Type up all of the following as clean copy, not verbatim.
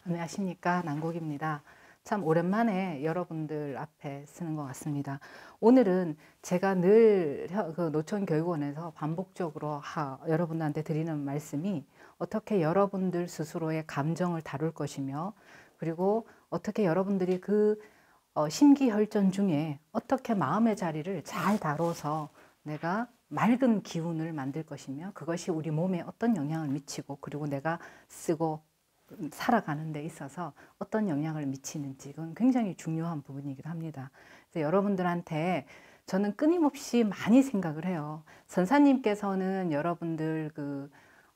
안녕하십니까, 난곡입니다. 참 오랜만에 여러분들 앞에 쓰는 것 같습니다. 오늘은 제가 늘 노천교육원에서 반복적으로 여러분들한테 드리는 말씀이 어떻게 여러분들 스스로의 감정을 다룰 것이며, 그리고 어떻게 여러분들이 심기혈전 중에 어떻게 마음의 자리를 잘 다뤄서 내가 맑은 기운을 만들 것이며, 그것이 우리 몸에 어떤 영향을 미치고, 그리고 내가 쓰고 살아가는 데 있어서 어떤 영향을 미치는지, 그건 굉장히 중요한 부분이기도 합니다. 그래서 여러분들한테 저는 끊임없이 많이 생각을 해요. 선사님께서는 여러분들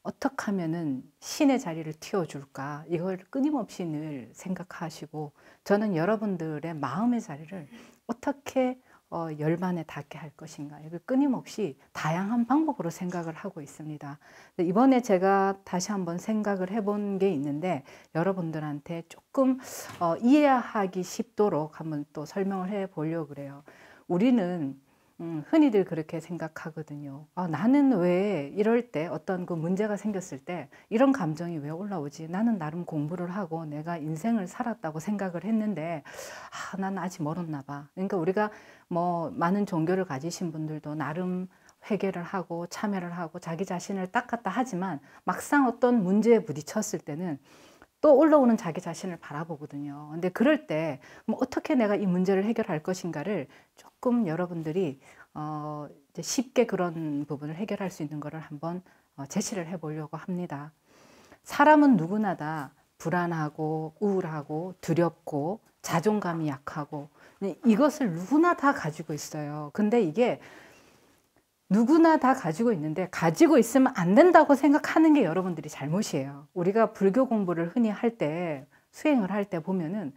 어떻게 하면은 신의 자리를 틔워줄까, 이걸 끊임없이 늘 생각하시고, 저는 여러분들의 마음의 자리를 어떻게 열반에 닿게 할 것인가, 이걸 끊임없이 다양한 방법으로 생각을 하고 있습니다. 이번에 제가 다시 한번 생각을 해본 게 있는데, 여러분들한테 조금 이해하기 쉽도록 한번 또 설명을 해 보려고 그래요. 우리는 흔히들 그렇게 생각하거든요. 나는 왜 이럴 때, 어떤 문제가 생겼을 때 이런 감정이 왜 올라오지? 나는 나름 공부를 하고 내가 인생을 살았다고 생각을 했는데 난 아직 멀었나 봐. 그러니까 우리가 많은 종교를 가지신 분들도 나름 회개를 하고 참회를 하고 자기 자신을 닦았다 하지만, 막상 어떤 문제에 부딪혔을 때는 또 올라오는 자기 자신을 바라보거든요. 근데 그럴 때 어떻게 내가 이 문제를 해결할 것인가를 조금 여러분들이 이제 쉽게 그런 부분을 해결할 수 있는 거를 한번 제시를 해 보려고 합니다. 사람은 누구나 다 불안하고 우울하고 두렵고 자존감이 약하고, 이것을 누구나 다 가지고 있어요. 근데 이게 누구나 다 가지고 있는데, 가지고 있으면 안 된다고 생각하는 게 여러분들이 잘못이에요. 우리가 불교 공부를 흔히 할 때, 수행을 할 때 보면은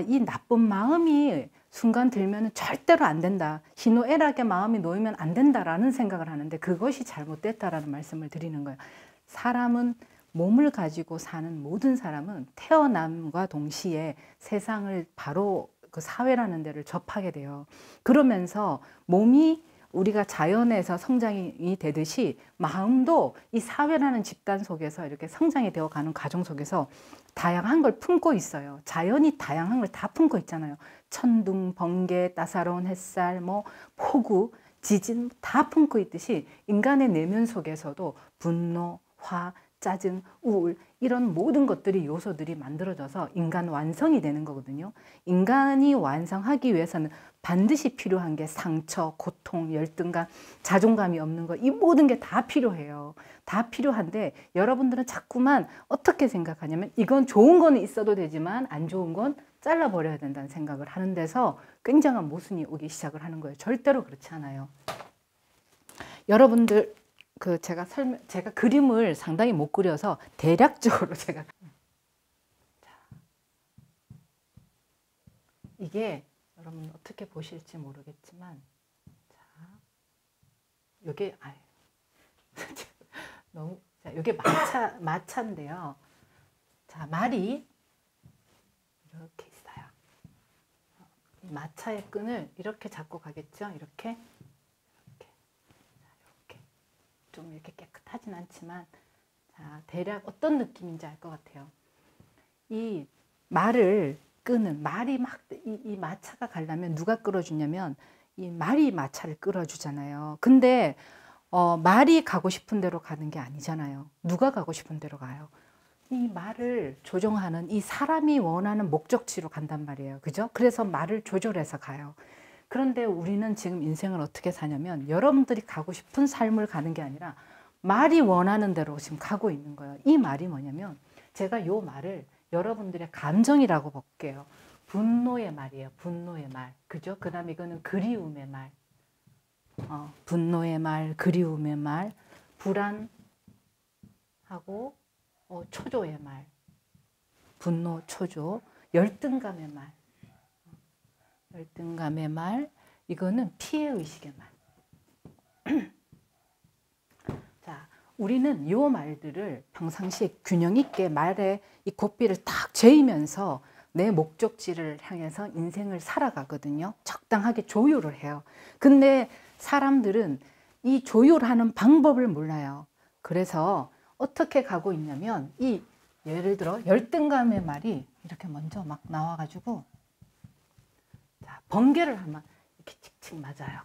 이 나쁜 마음이 순간 들면은 절대로 안 된다, 희노애락의 마음이 놓이면 안 된다라는 생각을 하는데, 그것이 잘못됐다라는 말씀을 드리는 거예요. 사람은, 몸을 가지고 사는 모든 사람은 태어남과 동시에 세상을 바로 사회라는 데를 접하게 돼요. 그러면서 몸이, 우리가 자연에서 성장이 되듯이 마음도 이 사회라는 집단 속에서 이렇게 성장이 되어가는 과정 속에서 다양한 걸 품고 있어요. 자연이 다양한 걸 다 품고 있잖아요. 천둥, 번개, 따사로운 햇살, 폭우, 지진 다 품고 있듯이, 인간의 내면 속에서도 분노, 화, 짜증, 우울, 이런 모든 것들이, 요소들이 만들어져서 인간 완성이 되는 거거든요. 인간이 완성하기 위해서는 반드시 필요한 게 상처, 고통, 열등감, 자존감이 없는 거, 이 모든 게 다 필요해요. 다 필요한데, 여러분들은 자꾸만 어떻게 생각하냐면, 이건 좋은 거는 있어도 되지만 안 좋은 건 잘라버려야 된다는 생각을 하는 데서 굉장한 모순이 오기 시작을 하는 거예요. 절대로 그렇지 않아요. 여러분들, 제가 그림을 상당히 못 그려서 대략적으로 제가, 이게 여러분 어떻게 보실지 모르겠지만, 요게 너무, 요게 마차인데요. 자, 말이 이렇게 있어요. 마차의 끈을 이렇게 잡고 가겠죠? 이렇게 좀 이렇게 깨끗하진 않지만, 자, 대략 어떤 느낌인지 알 것 같아요. 이 말을 끄는, 말이 이 마차가 가려면 누가 끌어주냐면, 이 말이 마차를 끌어주잖아요. 근데 말이 가고 싶은 대로 가는 게 아니잖아요. 누가 가고 싶은 대로 가요? 이 말을 조종하는 이 사람이 원하는 목적지로 간단 말이에요. 그죠? 그래서 말을 조절해서 가요. 그런데 우리는 지금 인생을 어떻게 사냐면, 여러분들이 가고 싶은 삶을 가는 게 아니라 말이 원하는 대로 지금 가고 있는 거예요. 이 말이 뭐냐면, 제가 요 말을 여러분들의 감정이라고 볼게요. 분노의 말이에요. 분노의 말. 그죠? 그 다음에 이거는 그리움의 말. 분노의 말, 그리움의 말, 불안하고 초조의 말. 분노, 초조, 열등감의 말. 열등감의 말, 이거는 피해의식의 말. 자, 우리는 이 말들을 평상시에 균형 있게 말에 이 고삐를 딱 죄이면서 내 목적지를 향해서 인생을 살아가거든요. 적당하게 조율을 해요. 근데 사람들은 이 조율하는 방법을 몰라요. 그래서 어떻게 가고 있냐면 이 예를 들어 열등감의 말이 이렇게 먼저 막 나와가지고 자, 번개를 하면 이렇게 칙칙 맞아요.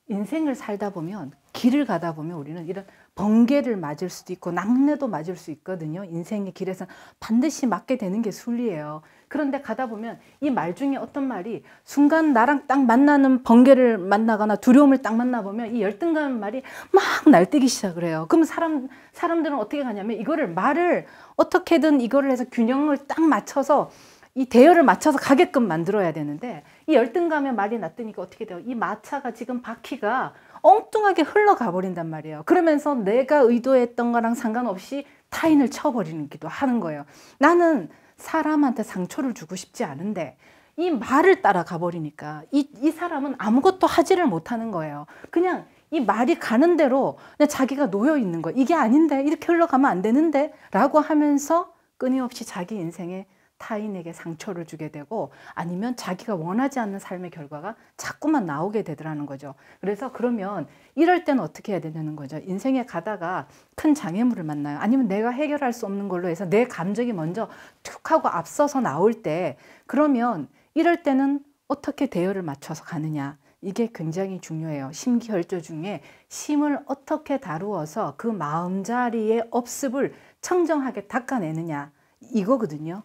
인생을 살다 보면 길을 가다 보면 우리는 이런 번개를 맞을 수도 있고 낙뢰도 맞을 수 있거든요. 인생의 길에서 반드시 맞게 되는 게 순리예요. 그런데 가다 보면 이 말 중에 어떤 말이 순간 나랑 딱 만나는 번개를 만나거나 두려움을 딱 만나보면 이 열등감 말이 막 날뛰기 시작을 해요. 그럼 사람들은 어떻게 가냐면 이거를 말을 어떻게든 이거를 해서 균형을 딱 맞춰서 이 대열을 맞춰서 가게끔 만들어야 되는데 이 열등감에 말이 났더니까 어떻게 돼요? 이 마차가 지금 바퀴가 엉뚱하게 흘러가 버린단 말이에요. 그러면서 내가 의도했던 거랑 상관없이 타인을 쳐버리기도 하는 거예요. 나는 사람한테 상처를 주고 싶지 않은데 이 말을 따라가 버리니까 이 사람은 아무것도 하지를 못하는 거예요. 그냥 이 말이 가는 대로 그냥 자기가 놓여 있는 거예요. 이게 아닌데 이렇게 흘러가면 안 되는데 라고 하면서 끊임없이 자기 인생에 타인에게 상처를 주게 되고 아니면 자기가 원하지 않는 삶의 결과가 자꾸만 나오게 되더라는 거죠. 그래서 그러면 이럴 때는 어떻게 해야 되는 거죠? 인생에 가다가 큰 장애물을 만나요. 아니면 내가 해결할 수 없는 걸로 해서 내 감정이 먼저 툭 하고 앞서서 나올 때 그러면 이럴 때는 어떻게 대열을 맞춰서 가느냐. 이게 굉장히 중요해요. 심기혈조 중에 심을 어떻게 다루어서 그 마음자리의 업습을 청정하게 닦아내느냐 이거거든요.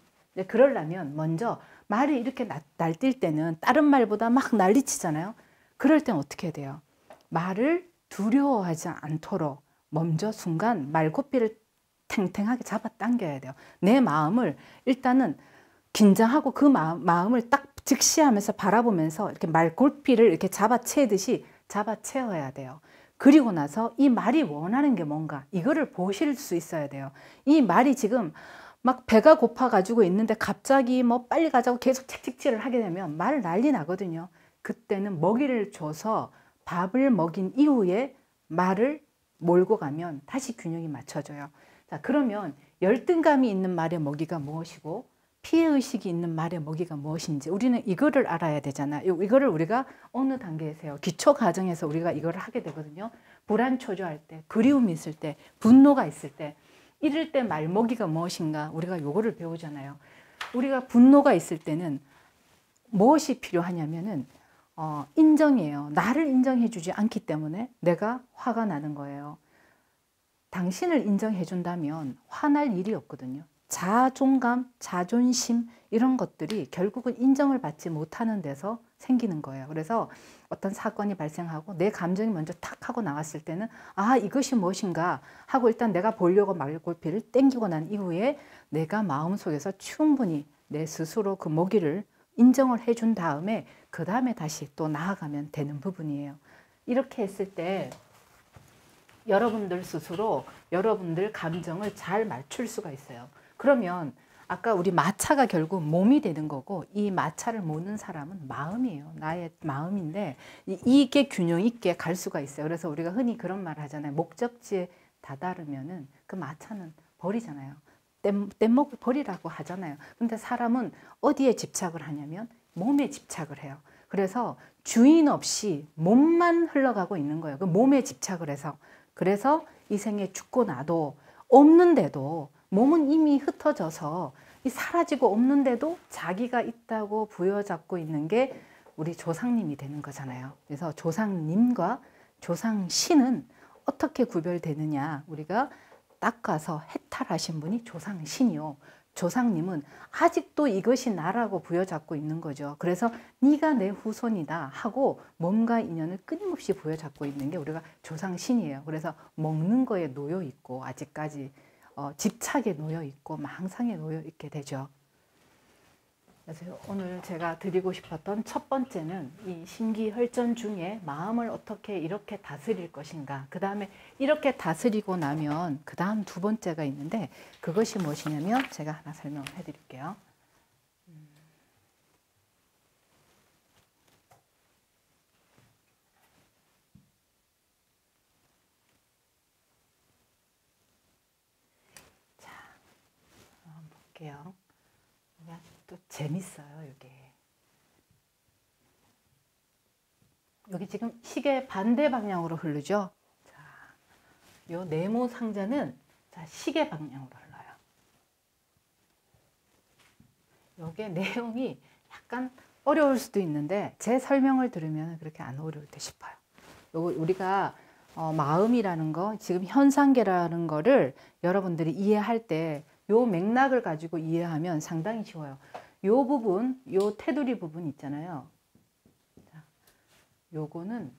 그러려면 먼저 말이 이렇게 날뛸 때는 다른 말보다 막 난리치잖아요. 그럴 땐 어떻게 해야 돼요? 말을 두려워하지 않도록 먼저 순간 말고삐를 탱탱하게 잡아당겨야 돼요. 내 마음을 일단은 긴장하고 그 마음을 딱 직시하면서 바라보면서 이렇게 말골피를 이렇게 잡아채듯이 잡아채어야 돼요. 그리고 나서 이 말이 원하는 게 뭔가 이거를 보실 수 있어야 돼요. 이 말이 지금 막 배가 고파 가지고 있는데 갑자기 뭐 빨리 가자고 계속 책찍질을 하게 되면 말 난리 나거든요. 그때는 먹이를 줘서 밥을 먹인 이후에 말을 몰고 가면 다시 균형이 맞춰져요. 자, 그러면 열등감이 있는 말의 먹이가 무엇이고 피해의식이 있는 말의 먹이가 무엇인지 우리는 이거를 알아야 되잖아요. 이거를 우리가 어느 단계에서요? 기초 과정에서 우리가 이거를 하게 되거든요. 불안 초조할 때, 그리움이 있을 때, 분노가 있을 때 이럴 때 말먹이가 무엇인가 우리가 요거를 배우잖아요. 우리가 분노가 있을 때는 무엇이 필요하냐면은 인정이에요. 나를 인정해 주지 않기 때문에 내가 화가 나는 거예요. 당신을 인정해 준다면 화날 일이 없거든요. 자존감, 자존심 이런 것들이 결국은 인정을 받지 못하는 데서 생기는 거예요. 그래서 어떤 사건이 발생하고 내 감정이 먼저 탁 하고 나왔을 때는 아 이것이 무엇인가 하고 일단 내가 보려고 말골피를 땡기고 난 이후에 내가 마음속에서 충분히 내 스스로 그 먹이를 인정을 해준 다음에 그 다음에 다시 또 나아가면 되는 부분이에요. 이렇게 했을 때 여러분들 스스로 여러분들 감정을 잘 맞출 수가 있어요. 그러면 아까 우리 마차가 결국 몸이 되는 거고 이 마차를 모는 사람은 마음이에요. 나의 마음인데 이게 균형 있게 갈 수가 있어요. 그래서 우리가 흔히 그런 말 하잖아요. 목적지에 다다르면은 그 마차는 버리잖아요. 뗏목을 버리라고 하잖아요. 근데 사람은 어디에 집착을 하냐면 몸에 집착을 해요. 그래서 주인 없이 몸만 흘러가고 있는 거예요. 그 몸에 집착을 해서. 그래서 이 생에 죽고 나도 없는데도 몸은 이미 흩어져서 사라지고 없는데도 자기가 있다고 부여잡고 있는 게 우리 조상님이 되는 거잖아요. 그래서 조상님과 조상신은 어떻게 구별되느냐. 우리가 닦아서 해탈하신 분이 조상신이요. 조상님은 아직도 이것이 나라고 부여잡고 있는 거죠. 그래서 네가 내 후손이다 하고 몸과 인연을 끊임없이 부여잡고 있는 게 우리가 조상신이에요. 그래서 먹는 거에 놓여 있고 아직까지 집착에 놓여 있고 망상에 놓여 있게 되죠. 그래서 오늘 제가 드리고 싶었던 첫 번째는 이 심기혈전 중에 마음을 어떻게 이렇게 다스릴 것인가. 그 다음에 이렇게 다스리고 나면 그 다음 두 번째가 있는데 그것이 무엇이냐면 제가 하나 설명을 해드릴게요. 자, 한번 볼게요. 또 재밌어요, 이게. 여기 지금 시계 반대 방향으로 흐르죠? 요 네모 상자는 자, 시계 방향으로 흘러요. 요게 내용이 약간 어려울 수도 있는데 제 설명을 들으면 그렇게 안 어려울 듯 싶어요. 요거 우리가 마음이라는 거, 지금 현상계라는 거를 여러분들이 이해할 때 요 맥락을 가지고 이해하면 상당히 쉬워요. 요 부분, 요 테두리 부분 있잖아요. 자, 요거는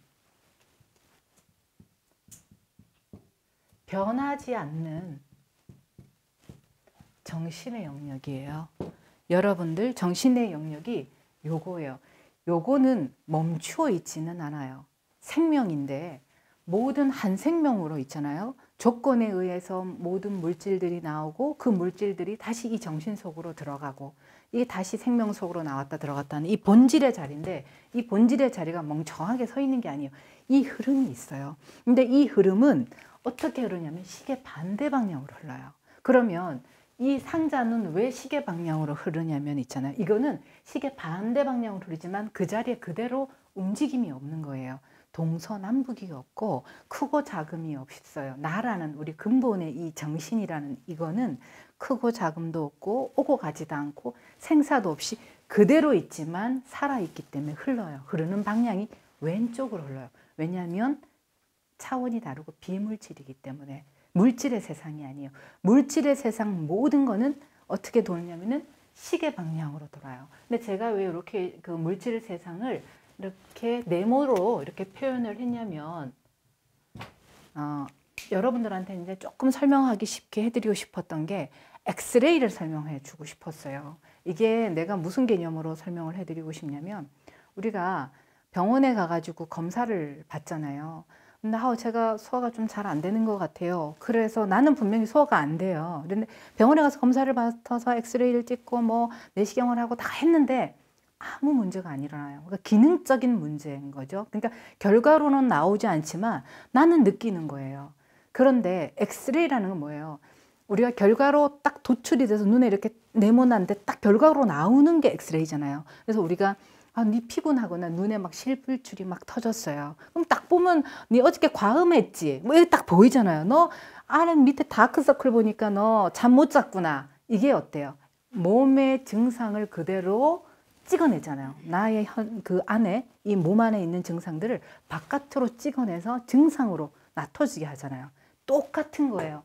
변하지 않는 정신의 영역이에요. 여러분들 정신의 영역이 요거예요. 요거는 멈추어 있지는 않아요. 생명인데 모든 한 생명으로 있잖아요. 조건에 의해서 모든 물질들이 나오고 그 물질들이 다시 이 정신 속으로 들어가고 이게 다시 생명 속으로 나왔다 들어갔다는 이 본질의 자리인데 이 본질의 자리가 멍청하게 서 있는 게 아니에요. 이 흐름이 있어요. 근데 이 흐름은 어떻게 흐르냐면 시계 반대 방향으로 흘러요. 그러면 이 상자는 왜 시계 방향으로 흐르냐면 있잖아요. 이거는 시계 반대 방향으로 흐르지만 그 자리에 그대로 움직임이 없는 거예요. 동서남북이 없고 크고 작음이 없어요. 나라는 우리 근본의 이 정신이라는 이거는 크고 작음도 없고 오고 가지도 않고 생사도 없이 그대로 있지만 살아있기 때문에 흘러요. 흐르는 방향이 왼쪽으로 흘러요. 왜냐하면 차원이 다르고 비물질이기 때문에 물질의 세상이 아니에요. 물질의 세상 모든 거는 어떻게 도느냐면은 시계 방향으로 돌아요. 근데 제가 왜 이렇게 그 물질의 세상을 이렇게 네모로 이렇게 표현을 했냐면 여러분들한테 이제 조금 설명하기 쉽게 해드리고 싶었던 게 엑스레이를 설명해 주고 싶었어요. 이게 내가 무슨 개념으로 설명을 해드리고 싶냐면 우리가 병원에 가가지고 검사를 받잖아요. 근데 제가 소화가 좀 잘 안 되는 것 같아요. 그래서 나는 분명히 소화가 안 돼요. 그런데 병원에 가서 검사를 받아서 엑스레이를 찍고 뭐 내시경을 하고 다 했는데 아무 문제가 안 일어나요. 그러니까 기능적인 문제인 거죠. 그러니까 결과로는 나오지 않지만 나는 느끼는 거예요. 그런데 엑스레이라는 건 뭐예요? 우리가 결과로 딱 도출이 돼서 눈에 이렇게 네모난데 딱 결과로 나오는 게 엑스레이잖아요. 그래서 우리가 네 피곤하거나 눈에 막 실불출이 막 터졌어요. 그럼 딱 보면 네 어저께 과음했지. 뭐 이게 딱 보이잖아요. 너 안에 밑에 다크서클 보니까 너 잠 못 잤구나. 이게 어때요? 몸의 증상을 그대로 찍어내잖아요. 나의 그 안에 이 몸 안에 있는 증상들을 바깥으로 찍어내서 증상으로 나타지게 하잖아요. 똑같은 거예요.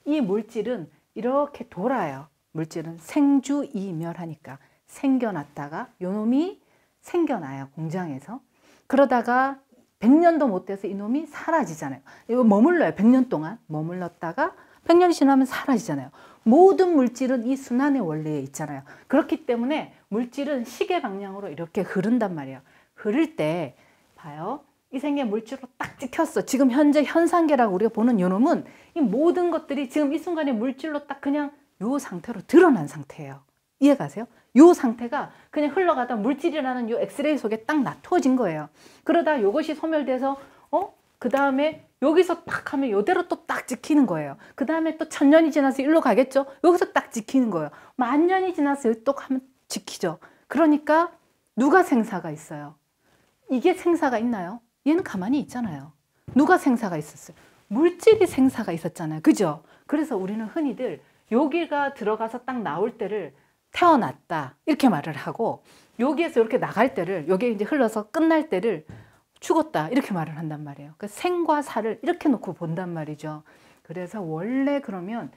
이 물질은 이렇게 돌아요. 물질은 생주이멸하니까 생겨났다가 요놈이 생겨나요. 공장에서. 그러다가 100년도 못 돼서 이놈이 사라지잖아요. 이거 머물러요. 100년 동안 머물렀다가 100년이 지나면 사라지잖아요. 모든 물질은 이 순환의 원리에 있잖아요. 그렇기 때문에 물질은 시계 방향으로 이렇게 흐른단 말이에요. 흐를 때 봐요. 이 생계 물질로 딱 찍혔어. 지금 현재 현상계라고 우리가 보는 요놈은 이 모든 것들이 지금 이 순간에 물질로 딱 그냥 요 상태로 드러난 상태예요. 이해가세요? 요 상태가 그냥 흘러가다 물질이라는 요 엑스레이 속에 딱 놔두어진 거예요. 그러다 요것이 소멸돼서 그 다음에 여기서 딱 하면 요대로 또 딱 찍히는 거예요. 그 다음에 또 1000년이 지나서 일로 가겠죠? 여기서 딱 찍히는 거예요. 10,000년이 지나서 여기 또 하면 찍히죠. 그러니까 누가 생사가 있어요? 이게 생사가 있나요? 얘는 가만히 있잖아요. 누가 생사가 있었어요? 물질이 생사가 있었잖아요. 그죠? 그래서 우리는 흔히들 여기가 들어가서 딱 나올 때를 태어났다 이렇게 말을 하고 여기에서 이렇게 나갈 때를 여기 이제 흘러서 끝날 때를 죽었다 이렇게 말을 한단 말이에요. 그러니까 생과 사를 이렇게 놓고 본단 말이죠. 그래서 원래 그러면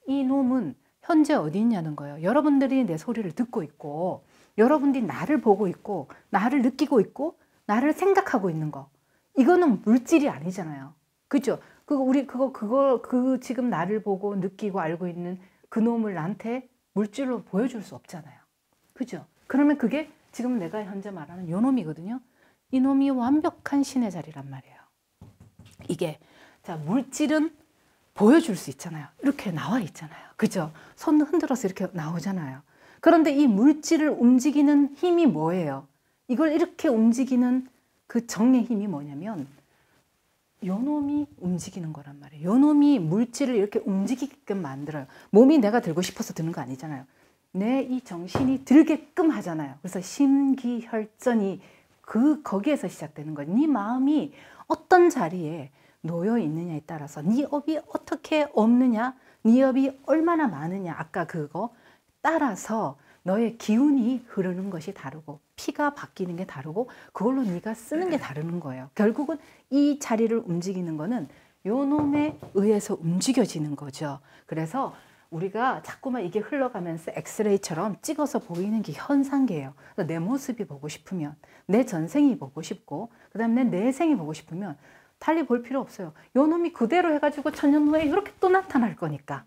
이 놈은 현재 어디 있냐는 거예요. 여러분들이 내 소리를 듣고 있고 여러분들이 나를 보고 있고 나를 느끼고 있고 나를 생각하고 있는 거 이거는 물질이 아니잖아요. 그죠? 그 지금 나를 보고 느끼고 알고 있는 그 놈을 나한테 물질로 보여줄 수 없잖아요. 그죠? 그러면 그게 지금 내가 현재 말하는 요 놈이거든요. 이 놈이 완벽한 신의 자리란 말이에요. 이게 자 물질은 보여줄 수 있잖아요. 이렇게 나와 있잖아요. 그죠? 손 흔들어서 이렇게 나오잖아요. 그런데 이 물질을 움직이는 힘이 뭐예요? 이걸 이렇게 움직이는 그 정의 힘이 뭐냐면 요 놈이 움직이는 거란 말이에요. 요 놈이 물질을 이렇게 움직이게끔 만들어요. 몸이 내가 들고 싶어서 드는 거 아니잖아요. 내 이 정신이 들게끔 하잖아요. 그래서 심기혈전이 거기에서 시작되는 거예요. 네 마음이 어떤 자리에 놓여 있느냐에 따라서 네 업이 어떻게 없느냐, 네 업이 얼마나 많으냐, 아까 그거 따라서 너의 기운이 흐르는 것이 다르고 피가 바뀌는 게 다르고 그걸로 네가 쓰는 게 다르는 거예요. 결국은 이 자리를 움직이는 거는 요 놈에 의해서 움직여지는 거죠. 그래서 우리가 자꾸만 이게 흘러가면서 엑스레이처럼 찍어서 보이는 게 현상계예요. 내 모습이 보고 싶으면, 내 전생이 보고 싶고, 그 다음에 내 내생이 보고 싶으면 달리 볼 필요 없어요. 요 놈이 그대로 해가지고 천년 후에 이렇게 또 나타날 거니까.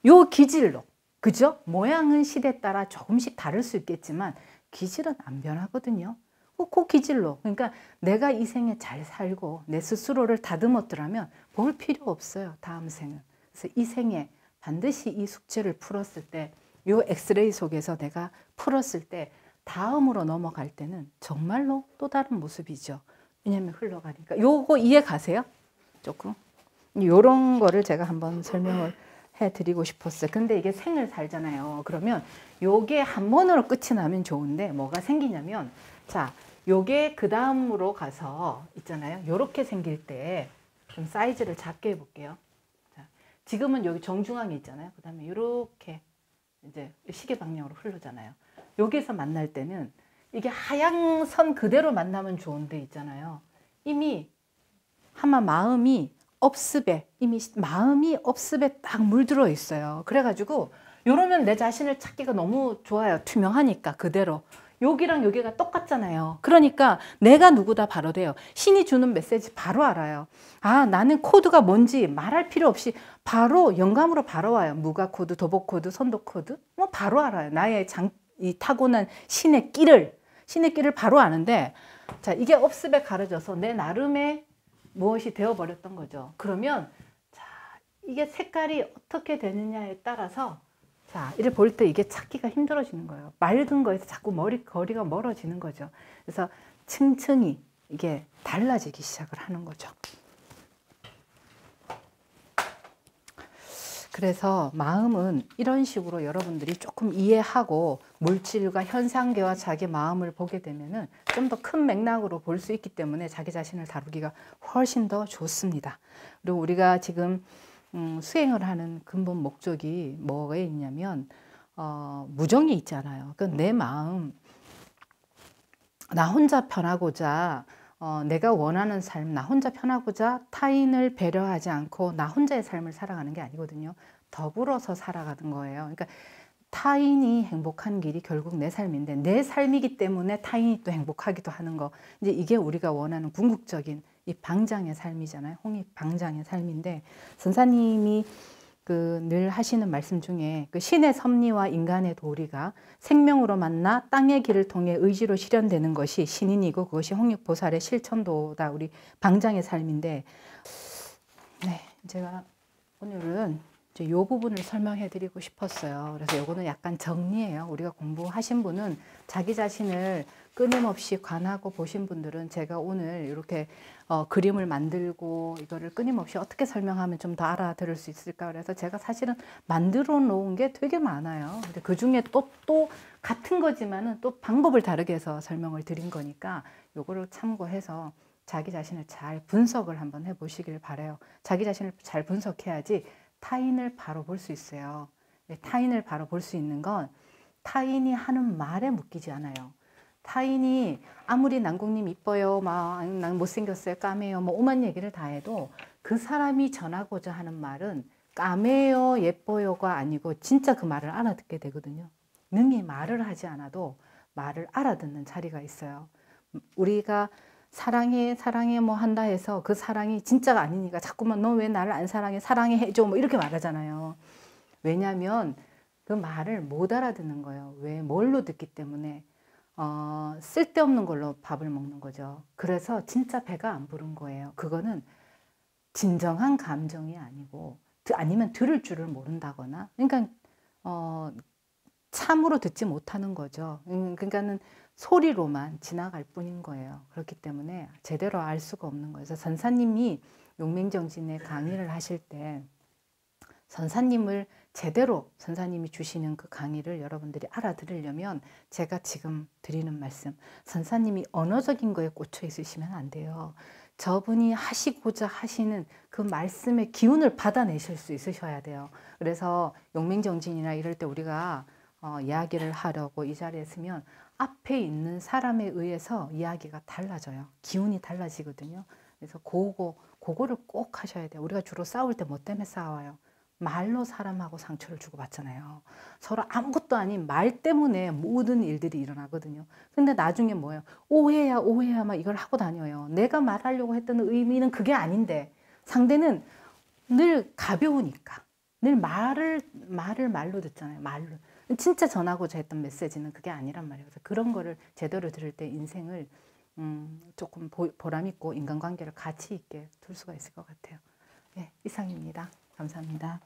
요 기질로, 그죠? 모양은 시대에 따라 조금씩 다를 수 있겠지만 기질은 안 변하거든요. 그 기질로, 그러니까 내가 이 생에 잘 살고 내 스스로를 다듬었더라면 볼 필요 없어요, 다음 생은. 그래서 이 생에 반드시 이 숙제를 풀었을 때, 요 엑스레이 속에서 내가 풀었을 때 다음으로 넘어갈 때는 정말로 또 다른 모습이죠. 왜냐면 흘러가니까. 요거 이해 가세요? 조금? 요런 거를 제가 한번 설명을 해드리고 싶었어요. 근데 이게 생을 살잖아요. 그러면 요게 한 번으로 끝이 나면 좋은데 뭐가 생기냐면, 자, 요게 그 다음으로 가서 있잖아요. 요렇게 생길 때 좀 사이즈를 작게 해볼게요. 자, 지금은 여기 정중앙에 있잖아요. 그 다음에 요렇게 이제 시계 방향으로 흐르잖아요. 여기서 만날 때는 이게 하얀 선 그대로 만나면 좋은데 있잖아요. 이미 아마 마음이 업습에, 이미 마음이 업습에 딱 물들어 있어요. 그래가지고 이러면 내 자신을 찾기가 너무 좋아요. 투명하니까 그대로. 여기랑 여기가 똑같잖아요. 그러니까 내가 누구다 바로 돼요. 신이 주는 메시지 바로 알아요. 아, 나는 코드가 뭔지 말할 필요 없이 바로 영감으로 바로 와요. 무가 코드, 도복 코드, 선도 코드 뭐 바로 알아요. 나의 이 타고난 신의 끼를 바로 아는데, 자, 이게 업습에 가려져서 내 나름의 무엇이 되어버렸던 거죠. 그러면 자, 이게 색깔이 어떻게 되느냐에 따라서 자, 이를 볼 때 이게 찾기가 힘들어지는 거예요. 맑은 거에서 자꾸 거리가 멀어지는 거죠. 그래서 층층이 이게 달라지기 시작을 하는 거죠. 그래서 마음은 이런 식으로 여러분들이 조금 이해하고 물질과 현상계와 자기 마음을 보게 되면은 좀 더 큰 맥락으로 볼 수 있기 때문에 자기 자신을 다루기가 훨씬 더 좋습니다. 그리고 우리가 지금 수행을 하는 근본 목적이 뭐에 있냐면 무정이 있잖아요. 그러니까 내 마음, 나 혼자 편하고자 내가 원하는 삶, 나 혼자 편하고자 타인을 배려하지 않고 나 혼자의 삶을 살아가는 게 아니거든요. 더불어서 살아가는 거예요. 그러니까 타인이 행복한 길이 결국 내 삶인데 내 삶이기 때문에 타인이 또 행복하기도 하는 거. 이제 이게 우리가 원하는 궁극적인 이 방장의 삶이잖아요. 홍익 방장의 삶인데, 선사님이 늘 하시는 말씀 중에 신의 섭리와 인간의 도리가 생명으로 만나 땅의 길을 통해 의지로 실현되는 것이 신인이고 그것이 홍익보살의 실천도다. 우리 방장의 삶인데, 네, 제가 오늘은 이 부분을 설명해 드리고 싶었어요. 그래서 이거는 약간 정리예요. 우리가 공부하신 분은 자기 자신을 끊임없이 관하고 보신 분들은 제가 오늘 이렇게 그림을 만들고 이거를 끊임없이 어떻게 설명하면 좀 더 알아들을 수 있을까. 그래서 제가 사실은 만들어 놓은 게 되게 많아요. 근데 그 중에 또 같은 거지만은 또 방법을 다르게 해서 설명을 드린 거니까 요거를 참고해서 자기 자신을 잘 분석을 한번 해보시길 바라요. 자기 자신을 잘 분석해야지 타인을 바로 볼 수 있어요. 타인을 바로 볼 수 있는 건 타인이 하는 말에 묶이지 않아요. 타인이 아무리 난국님 이뻐요, 막 난 못생겼어요, 까매요, 뭐 오만 얘기를 다 해도 그 사람이 전하고자 하는 말은 까매요, 예뻐요가 아니고 진짜 그 말을 알아듣게 되거든요. 능히 말을 하지 않아도 말을 알아듣는 자리가 있어요. 우리가 사랑해 뭐 한다 해서 그 사랑이 진짜가 아니니까 자꾸만 너 왜 나를 안 사랑해, 사랑해 해줘 뭐 이렇게 말하잖아요. 왜냐하면 그 말을 못 알아듣는 거예요. 왜? 뭘로 듣기 때문에 쓸데없는 걸로 밥을 먹는 거죠. 그래서 진짜 배가 안 부른 거예요. 그거는 진정한 감정이 아니고 아니면 들을 줄을 모른다거나, 그러니까 참으로 듣지 못하는 거죠. 그러니까는 소리로만 지나갈 뿐인 거예요. 그렇기 때문에 제대로 알 수가 없는 거예요. 그래서 선사님이 용맹정진의 강의를 하실 때 선사님을 제대로 선사님이 주시는 그 강의를 여러분들이 알아들으려면 제가 지금 드리는 말씀, 선사님이 언어적인 거에 꽂혀 있으시면 안 돼요. 저분이 하시고자 하시는 그 말씀의 기운을 받아내실 수 있으셔야 돼요. 그래서 용맹정진이나 이럴 때 우리가 이야기를 하려고 이 자리에 서면 앞에 있는 사람에 의해서 이야기가 달라져요. 기운이 달라지거든요. 그래서 그거를 꼭 하셔야 돼요. 우리가 주로 싸울 때 뭐 때문에 싸워요? 말로 사람하고 상처를 주고받잖아요. 서로 아무것도 아닌 말 때문에 모든 일들이 일어나거든요. 근데 나중에 뭐예요? 오해야 오해야 막 이걸 하고 다녀요. 내가 말하려고 했던 의미는 그게 아닌데 상대는 늘 가벼우니까 늘 말을 말로 듣잖아요. 말로. 진짜 전하고자 했던 메시지는 그게 아니란 말이에요. 그래서 그런 거를 제대로 들을 때 인생을 조금 보람 있고 인간관계를 가치 있게 둘 수가 있을 것 같아요. 네, 이상입니다. 감사합니다.